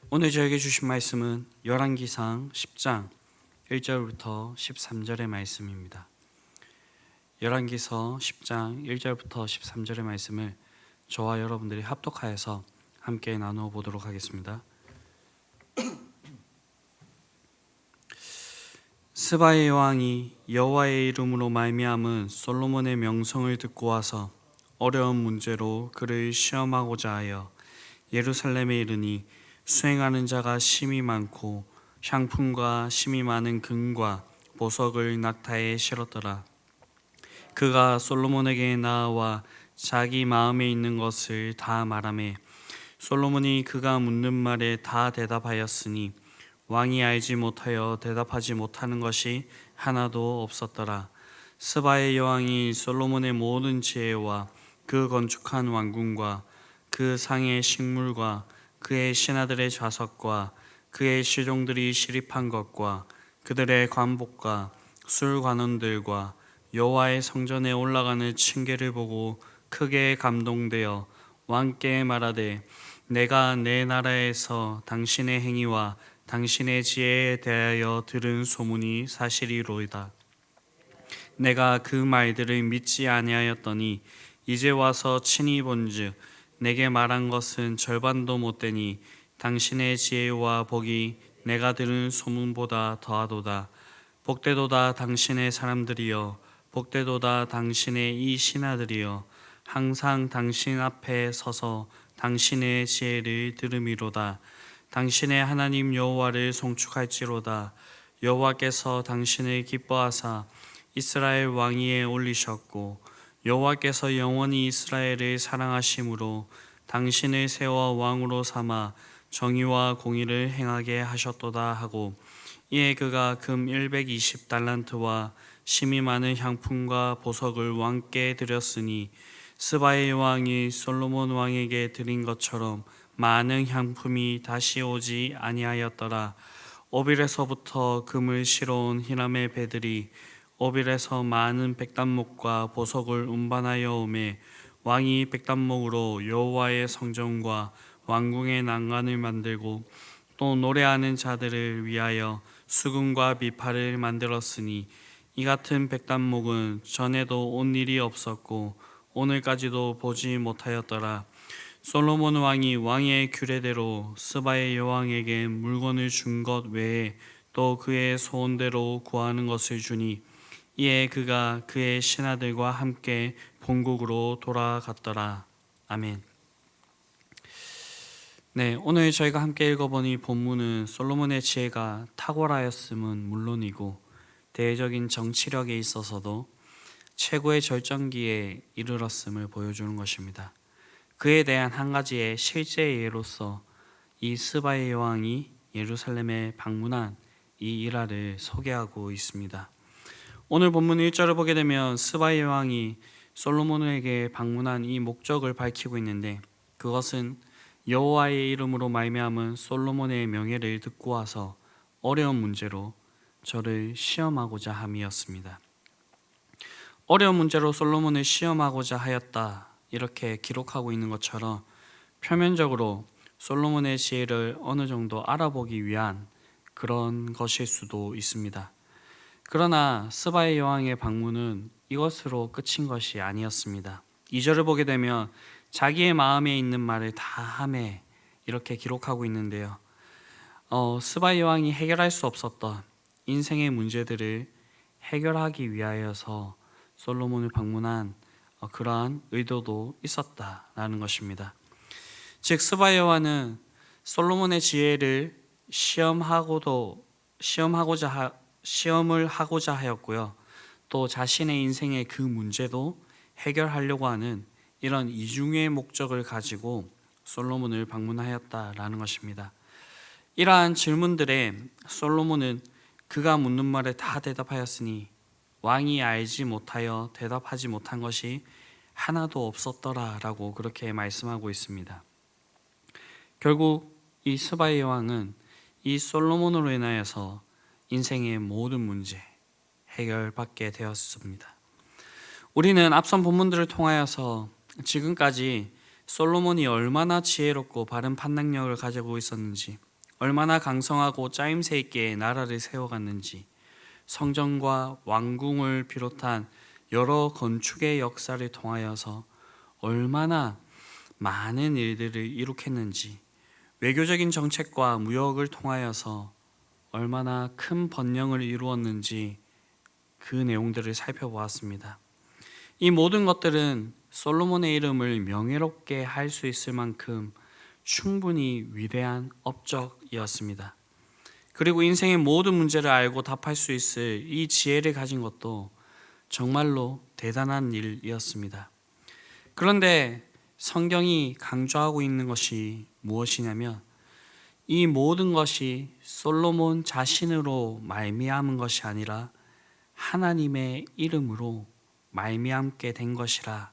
오늘 저에게 주신 말씀은 열왕기상 10장 1절부터 13절의 말씀입니다. 열왕기서 10장 1절부터 13절의 말씀을 저와 여러분들이 합독하여서 함께 나누어 보도록 하겠습니다. 스바의 왕이 여호와의 이름으로 말미암은 솔로몬의 명성을 듣고 와서 어려운 문제로 그를 시험하고자 하여 예루살렘에 이르니 수행하는 자가 심히 많고 향품과 심히 많은 금과 보석을 낙타에 실었더라. 그가 솔로몬에게 나아와 자기 마음에 있는 것을 다 말하매 솔로몬이 그가 묻는 말에 다 대답하였으니 왕이 알지 못하여 대답하지 못하는 것이 하나도 없었더라. 스바의 여왕이 솔로몬의 모든 지혜와 그 건축한 왕궁과 그 상의 식물과 그의 신하들의 좌석과 그의 시종들이 시립한 것과 그들의 관복과 술관원들과 여호와의 성전에 올라가는 층계를 보고 크게 감동되어 왕께 말하되 내가 내 나라에서 당신의 행위와 당신의 지혜에 대하여 들은 소문이 사실이로이다. 내가 그 말들을 믿지 아니하였더니 이제 와서 친히 본즉 내게 말한 것은 절반도 못되니 당신의 지혜와 복이 내가 들은 소문보다 더하도다. 복되도다 당신의 사람들이여, 복되도다 당신의 이 신하들이여, 항상 당신 앞에 서서 당신의 지혜를 들음이로다. 당신의 하나님 여호와를 송축할지로다. 여호와께서 당신을 기뻐하사 이스라엘 왕위에 올리셨고 여호와께서 영원히 이스라엘을 사랑하심으로 당신을 세워 왕으로 삼아 정의와 공의를 행하게 하셨도다 하고 이에 그가 금 120달란트와 심히 많은 향품과 보석을 왕께 드렸으니 스바의 왕이 솔로몬 왕에게 드린 것처럼 많은 향품이 다시 오지 아니하였더라. 오빌에서부터 금을 실어온 히람의 배들이 오빌에서 많은 백단목과 보석을 운반하여 오매 왕이 백단목으로 여호와의 성전과 왕궁의 난간을 만들고 또 노래하는 자들을 위하여 수금과 비파를 만들었으니 이 같은 백단목은 전에도 온 일이 없었고 오늘까지도 보지 못하였더라. 솔로몬 왕이 왕의 규례대로 스바의 여왕에게 물건을 준 것 외에 또 그의 소원대로 구하는 것을 주니 이에 그가 그의 신하들과 함께 본국으로 돌아갔더라. 아멘. 네, 오늘 저희가 함께 읽어본 이 본문은 솔로몬의 지혜가 탁월하였음은 물론이고 대외적인 정치력에 있어서도 최고의 절정기에 이르렀음을 보여주는 것입니다. 그에 대한 한 가지의 실제 예로서 이 스바의 여왕이 예루살렘에 방문한 이 일화를 소개하고 있습니다. 오늘 본문 1절을 보게 되면 스바의 여왕이 솔로몬에게 방문한 이 목적을 밝히고 있는데 그것은 여호와의 이름으로 말미암은 솔로몬의 명예를 듣고 와서 어려운 문제로 저를 시험하고자 함이었습니다. 어려운 문제로 솔로몬을 시험하고자 하였다 이렇게 기록하고 있는 것처럼 표면적으로 솔로몬의 지혜를 어느 정도 알아보기 위한 그런 것일 수도 있습니다. 그러나 스바의 여왕의 방문은 이것으로 끝인 것이 아니었습니다. 2절을 보게 되면 자기의 마음에 있는 말을 다 하매 이렇게 기록하고 있는데요. 스바의 여왕이 해결할 수 없었던 인생의 문제들을 해결하기 위하여서 솔로몬을 방문한 그러한 의도도 있었다라는 것입니다. 즉 스바의 여왕은 솔로몬의 지혜를 시험을 하고자 하였고요. 또 자신의 인생의 그 문제도 해결하려고 하는 이런 이중의 목적을 가지고 솔로몬을 방문하였다라는 것입니다. 이러한 질문들에 솔로몬은 그가 묻는 말에 다 대답하였으니 왕이 알지 못하여 대답하지 못한 것이 하나도 없었더라라고 그렇게 말씀하고 있습니다. 결국 이 스바의 여왕은 이 솔로몬으로 인하여서 인생의 모든 문제 해결받게 되었습니다. 우리는 앞선 본문들을 통하여서 지금까지 솔로몬이 얼마나 지혜롭고 바른 판단력을 가지고 있었는지 얼마나 강성하고 짜임새 있게 나라를 세워갔는지, 성전과 왕궁을 비롯한 여러 건축의 역사를 통하여서 얼마나 많은 일들을 이룩했는지, 외교적인 정책과 무역을 통하여서 얼마나 큰 번영을 이루었는지 그 내용들을 살펴보았습니다. 이 모든 것들은 솔로몬의 이름을 명예롭게 할 수 있을 만큼 충분히 위대한 업적이었습니다. 그리고 인생의 모든 문제를 알고 답할 수 있을 이 지혜를 가진 것도 정말로 대단한 일이었습니다. 그런데 성경이 강조하고 있는 것이 무엇이냐면, 이 모든 것이 솔로몬 자신으로 말미암은 것이 아니라 하나님의 이름으로 말미암게 된 것이라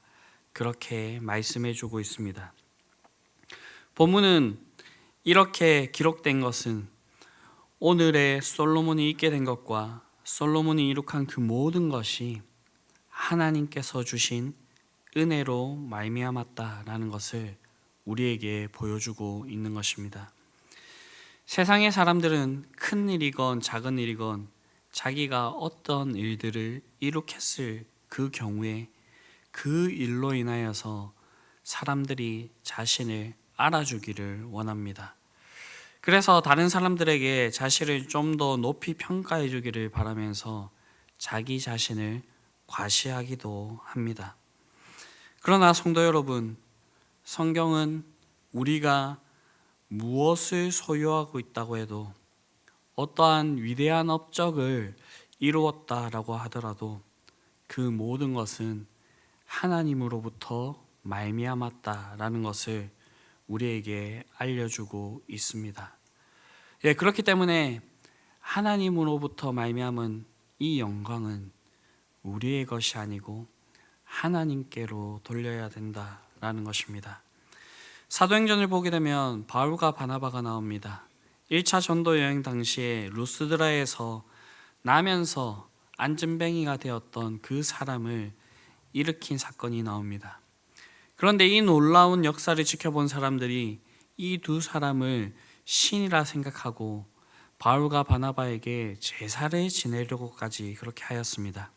그렇게 말씀해 주고 있습니다. 본문은 이렇게 기록된 것은 오늘의 솔로몬이 있게 된 것과 솔로몬이 이룩한 그 모든 것이 하나님께서 주신 은혜로 말미암았다라는 것을 우리에게 보여주고 있는 것입니다. 세상의 사람들은 큰 일이건 작은 일이건 자기가 어떤 일들을 이룩했을 그 경우에 그 일로 인하여서 사람들이 자신을 알아주기를 원합니다. 그래서 다른 사람들에게 자신을 좀 더 높이 평가해 주기를 바라면서 자기 자신을 과시하기도 합니다. 그러나 성도 여러분, 성경은 우리가 무엇을 소유하고 있다고 해도, 어떠한 위대한 업적을 이루었다라고 하더라도 그 모든 것은 하나님으로부터 말미암았다라는 것을 우리에게 알려주고 있습니다. 그렇기 때문에 하나님으로부터 말미암은 이 영광은 우리의 것이 아니고 하나님께로 돌려야 된다라는 것입니다. 사도행전을 보게 되면 바울과 바나바가 나옵니다. 1차 전도 여행 당시에 루스드라에서 나면서 안전뱅이가 되었던 그 사람을 일으킨 사건이 나옵니다. 그런데 이 놀라운 역사를 지켜본 사람들이 이 두 사람을 신이라 생각하고 바울과 바나바에게 제사를 지내려고까지 그렇게 하였습니다.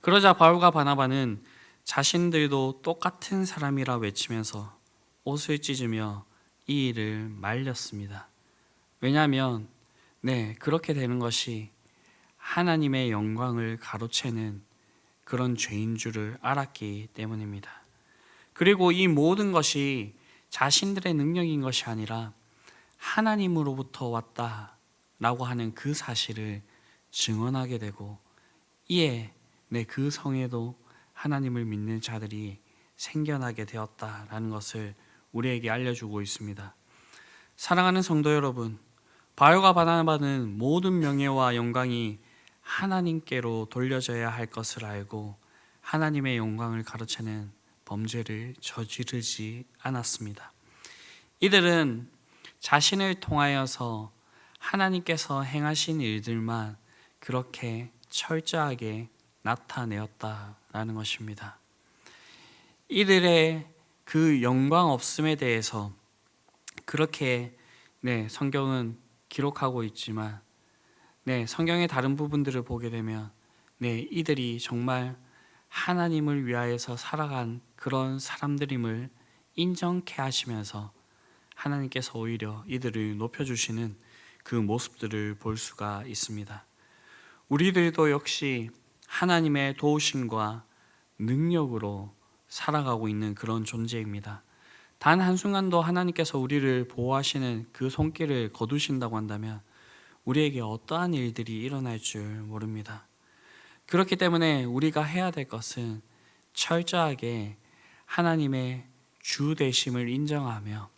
그러자 바울과 바나바는 자신들도 똑같은 사람이라 외치면서 옷을 찢으며 이 일을 말렸습니다. 왜냐하면 그렇게 되는 것이 하나님의 영광을 가로채는 그런 죄인 줄을 알았기 때문입니다. 그리고 이 모든 것이 자신들의 능력인 것이 아니라 하나님으로부터 왔다라고 하는 그 사실을 증언하게 되고, 이에 그 성에도 하나님을 믿는 자들이 생겨나게 되었다라는 것을 우리에게 알려주고 있습니다. 사랑하는 성도 여러분, 바울과 바나바는 모든 명예와 영광이 하나님께로 돌려져야 할 것을 알고 하나님의 영광을 가로채는 범죄를 저지르지 않았습니다. 이들은 자신을 통하여서 하나님께서 행하신 일들만 그렇게 철저하게 나타내었다라는 것입니다. 이들의 그 영광 없음에 대해서 그렇게 성경은 기록하고 있지만 성경의 다른 부분들을 보게 되면 이들이 정말 하나님을 위하여서 살아간 그런 사람들임을 인정케 하시면서 하나님께서 오히려 이들을 높여주시는 그 모습들을 볼 수가 있습니다. 우리들도 역시 하나님의 도우심과 능력으로 살아가고 있는 그런 존재입니다. 단 한순간도 하나님께서 우리를 보호하시는 그 손길을 거두신다고 한다면 우리에게 어떠한 일들이 일어날 줄 모릅니다. 그렇기 때문에 우리가 해야 될 것은 철저하게 하나님의 주 되심을 인정하며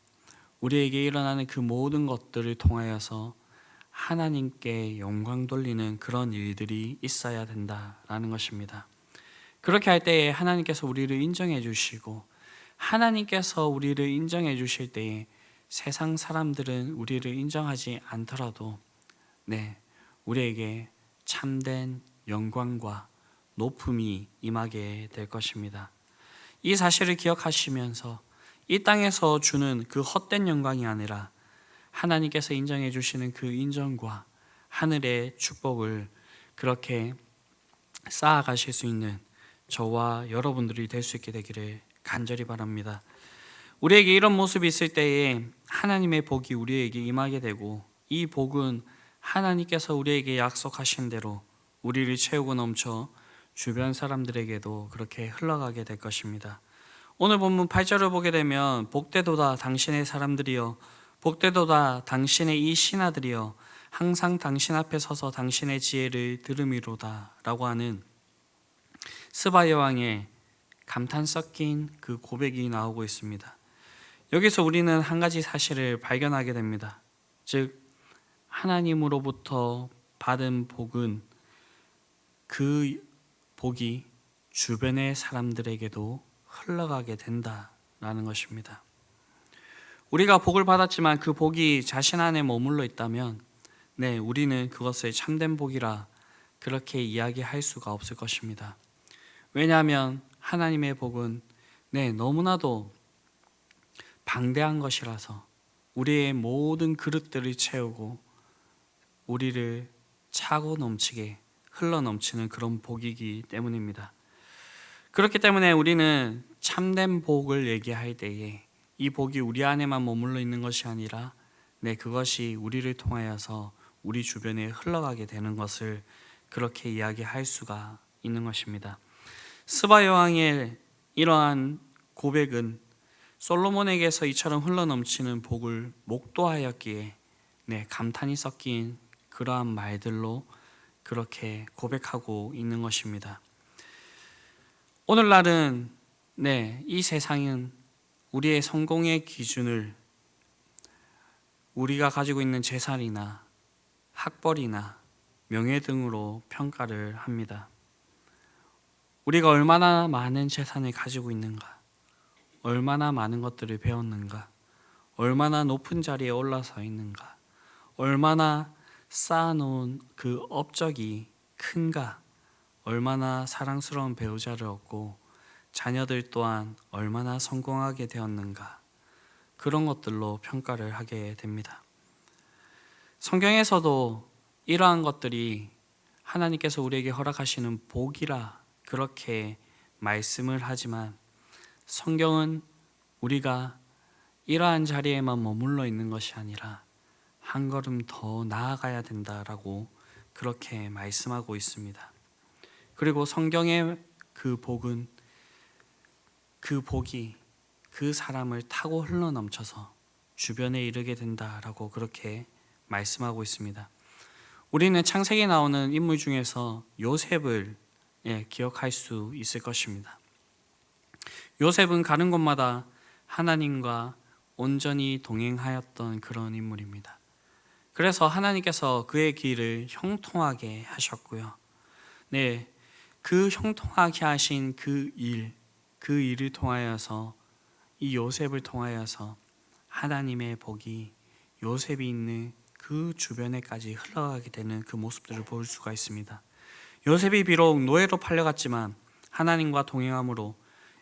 우리에게 일어나는 그 모든 것들을 통하여서 하나님께 영광 돌리는 그런 일들이 있어야 된다라는 것입니다. 그렇게 할 때에 하나님께서 우리를 인정해 주시고, 하나님께서 우리를 인정해 주실 때에 세상 사람들은 우리를 인정하지 않더라도 우리에게 참된 영광과 높음이 임하게 될 것입니다. 이 사실을 기억하시면서 이 땅에서 주는 그 헛된 영광이 아니라 하나님께서 인정해 주시는 그 인정과 하늘의 축복을 그렇게 쌓아가실 수 있는 저와 여러분들이 될 수 있게 되기를 간절히 바랍니다. 우리에게 이런 모습이 있을 때에 하나님의 복이 우리에게 임하게 되고, 이 복은 하나님께서 우리에게 약속하신 대로 우리를 채우고 넘쳐 주변 사람들에게도 그렇게 흘러가게 될 것입니다. 오늘 본문 8절을 보게 되면 복되도다 당신의 사람들이여, 복되도다 당신의 이 신하들이여, 항상 당신 앞에 서서 당신의 지혜를 들음이로다 라고 하는 스바 여왕의 감탄 섞인 그 고백이 나오고 있습니다. 여기서 우리는 한 가지 사실을 발견하게 됩니다. 즉, 하나님으로부터 받은 복은 그 복이 주변의 사람들에게도 흘러가게 된다라는 것입니다. 우리가 복을 받았지만 그 복이 자신 안에 머물러 있다면 우리는 그것을 참된 복이라 그렇게 이야기할 수가 없을 것입니다. 왜냐하면 하나님의 복은 너무나도 방대한 것이라서 우리의 모든 그릇들을 채우고 우리를 차고 넘치게 흘러 넘치는 그런 복이기 때문입니다. 그렇기 때문에 우리는 참된 복을 얘기할 때에 이 복이 우리 안에만 머물러 있는 것이 아니라 그것이 우리를 통하여서 우리 주변에 흘러가게 되는 것을 그렇게 이야기할 수가 있는 것입니다. 스바 여왕의 이러한 고백은 솔로몬에게서 이처럼 흘러넘치는 복을 목도하였기에 감탄이 섞인 그러한 말들로 그렇게 고백하고 있는 것입니다. 오늘날은 이 세상은 우리의 성공의 기준을 우리가 가지고 있는 재산이나 학벌이나 명예 등으로 평가를 합니다. 우리가 얼마나 많은 재산을 가지고 있는가, 얼마나 많은 것들을 배웠는가, 얼마나 높은 자리에 올라서 있는가, 얼마나 쌓아놓은 그 업적이 큰가, 얼마나 사랑스러운 배우자를 얻고 자녀들 또한 얼마나 성공하게 되었는가, 그런 것들로 평가를 하게 됩니다. 성경에서도 이러한 것들이 하나님께서 우리에게 허락하시는 복이라 그렇게 말씀을 하지만, 성경은 우리가 이러한 자리에만 머물러 있는 것이 아니라 한 걸음 더 나아가야 된다라고 그렇게 말씀하고 있습니다. 그리고 성경의 그 복은, 그 복이 그 사람을 타고 흘러넘쳐서 주변에 이르게 된다라고 그렇게 말씀하고 있습니다. 우리는 창세기에 나오는 인물 중에서 요셉을 기억할 수 있을 것입니다. 요셉은 가는 곳마다 하나님과 온전히 동행하였던 그런 인물입니다. 그래서 하나님께서 그의 길을 형통하게 하셨고요. 그 형통하게 하신 그 일을 통하여서, 이 요셉을 통하여서 하나님의 복이 요셉이 있는 그 주변에까지 흘러가게 되는 그 모습들을 볼 수가 있습니다. 요셉이 비록 노예로 팔려갔지만 하나님과 동행함으로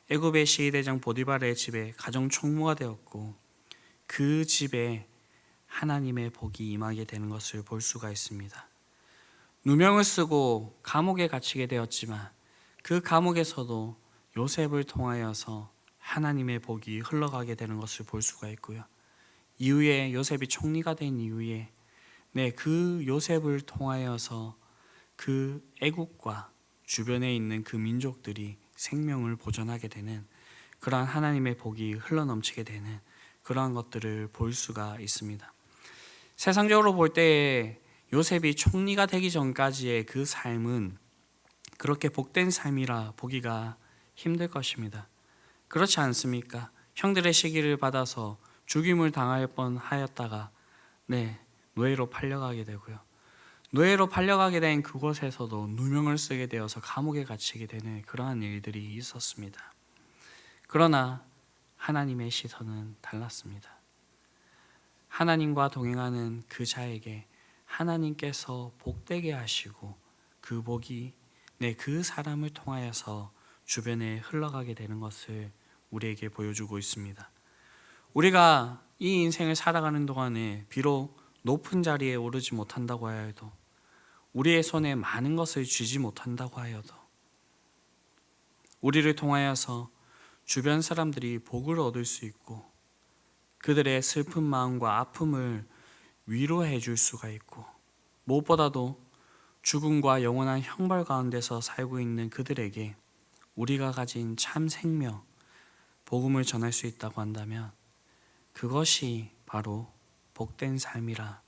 애굽의 시위대장 보디발의 집에 가정 총무가 되었고, 그 집에 하나님의 복이 임하게 되는 것을 볼 수가 있습니다. 누명을 쓰고 감옥에 갇히게 되었지만 그 감옥에서도 요셉을 통하여서 하나님의 복이 흘러가게 되는 것을 볼 수가 있고요. 이후에 요셉이 총리가 된 이후에 그 요셉을 통하여서 그 애국과 주변에 있는 그 민족들이 생명을 보존하게 되는 그러한 하나님의 복이 흘러넘치게 되는 그러한 것들을 볼 수가 있습니다. 세상적으로 볼 때에 요셉이 총리가 되기 전까지의 그 삶은 그렇게 복된 삶이라 보기가 힘들 것입니다. 그렇지 않습니까? 형들의 시기를 받아서 죽임을 당할 뻔하였다가 노예로 팔려가게 되고요. 노예로 팔려가게 된 그곳에서도 누명을 쓰게 되어서 감옥에 갇히게 되는 그러한 일들이 있었습니다. 그러나 하나님의 시선은 달랐습니다. 하나님과 동행하는 그 자에게 하나님께서 복되게 하시고 그 복이 그 사람을 통하여서 주변에 흘러가게 되는 것을 우리에게 보여주고 있습니다. 우리가 이 인생을 살아가는 동안에 비록 높은 자리에 오르지 못한다고 하여도, 우리의 손에 많은 것을 쥐지 못한다고 하여도, 우리를 통하여서 주변 사람들이 복을 얻을 수 있고 그들의 슬픈 마음과 아픔을 위로해 줄 수가 있고, 무엇보다도 죽음과 영원한 형벌 가운데서 살고 있는 그들에게 우리가 가진 참 생명, 복음을 전할 수 있다고 한다면 그것이 바로 복된 삶이라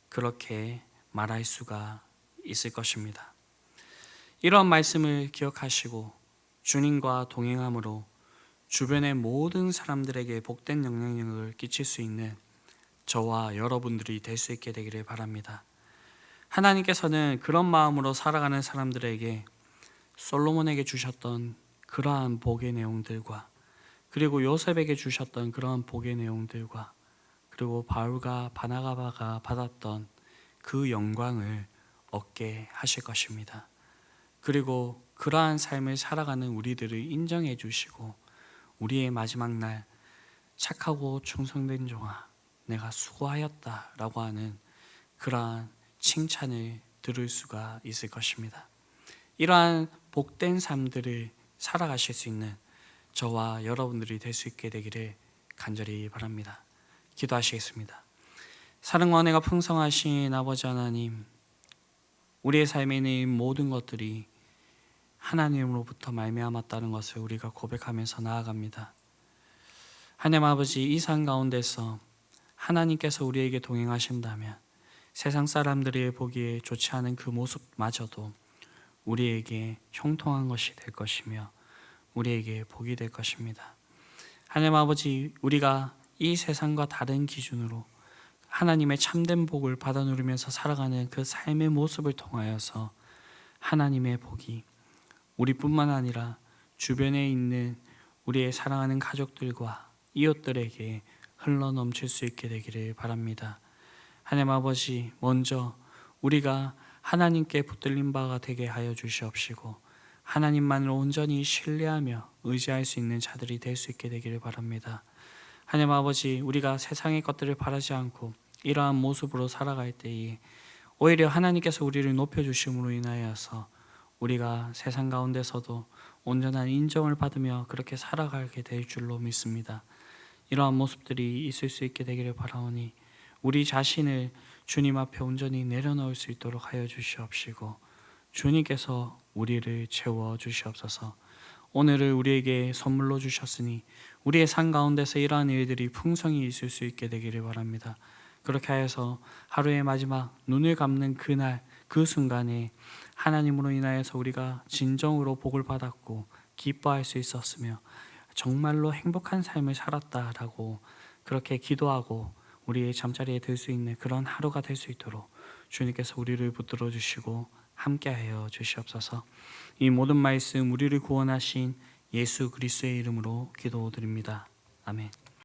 그렇게 말할 수가 있을 것입니다. 이런 말씀을 기억하시고 주님과 동행함으로 주변의 모든 사람들에게 복된 영향력을 끼칠 수 있는 저와 여러분들이 될 수 있게 되기를 바랍니다. 하나님께서는 그런 마음으로 살아가는 사람들에게 솔로몬에게 주셨던 그러한 복의 내용들과, 그리고 요셉에게 주셨던 그러한 복의 내용들과, 그리고 바울과 바나바가 받았던 그 영광을 얻게 하실 것입니다. 그리고 그러한 삶을 살아가는 우리들을 인정해 주시고 우리의 마지막 날 착하고 충성된 종아 내가 수고하였다 라고 하는 그러한 칭찬을 들을 수가 있을 것입니다. 이러한 복된 삶들을 살아가실 수 있는 저와 여러분들이 될 수 있게 되기를 간절히 바랍니다. 기도하시겠습니다. 사랑과 은혜가 풍성하신 아버지 하나님, 우리의 삶에 있는 모든 것들이 하나님으로부터 말미암았다는 것을 우리가 고백하면서 나아갑니다. 하나님 아버지, 이 삶 가운데서 하나님께서 우리에게 동행하신다면 세상 사람들이 보기에 좋지 않은 그 모습마저도 우리에게 형통한 것이 될 것이며 우리에게 복이 될 것입니다. 하나님 아버지, 우리가 이 세상과 다른 기준으로 하나님의 참된 복을 받아 누리면서 살아가는 그 삶의 모습을 통하여서 하나님의 복이 우리뿐만 아니라 주변에 있는 우리의 사랑하는 가족들과 이웃들에게 흘러 넘칠 수 있게 되기를 바랍니다. 하나님 아버지, 먼저 우리가 하나님께 붙들린 바가 되게 하여 주시옵시고 하나님만을 온전히 신뢰하며 의지할 수 있는 자들이 될 수 있게 되기를 바랍니다. 하나님 아버지, 우리가 세상의 것들을 바라지 않고 이러한 모습으로 살아갈 때에 오히려 하나님께서 우리를 높여주심으로 인하여서 우리가 세상 가운데서도 온전한 인정을 받으며 그렇게 살아가게 될 줄로 믿습니다. 이러한 모습들이 있을 수 있게 되기를 바라오니 우리 자신을 주님 앞에 온전히 내려놓을 수 있도록 하여 주시옵시고 주님께서 우리를 채워주시옵소서. 오늘을 우리에게 선물로 주셨으니 우리의 삶 가운데서 이러한 일들이 풍성히 있을 수 있게 되기를 바랍니다. 그렇게 하여서 하루의 마지막 눈을 감는 그날 그 순간에 하나님으로 인하여서 우리가 진정으로 복을 받았고 기뻐할 수 있었으며 정말로 행복한 삶을 살았다라고 그렇게 기도하고 우리의 잠자리에 들 수 있는 그런 하루가 될 수 있도록 주님께서 우리를 붙들어 주시고 함께하여 주시옵소서. 이 모든 말씀 우리를 구원하신 예수 그리스도의 이름으로 기도드립니다. 아멘.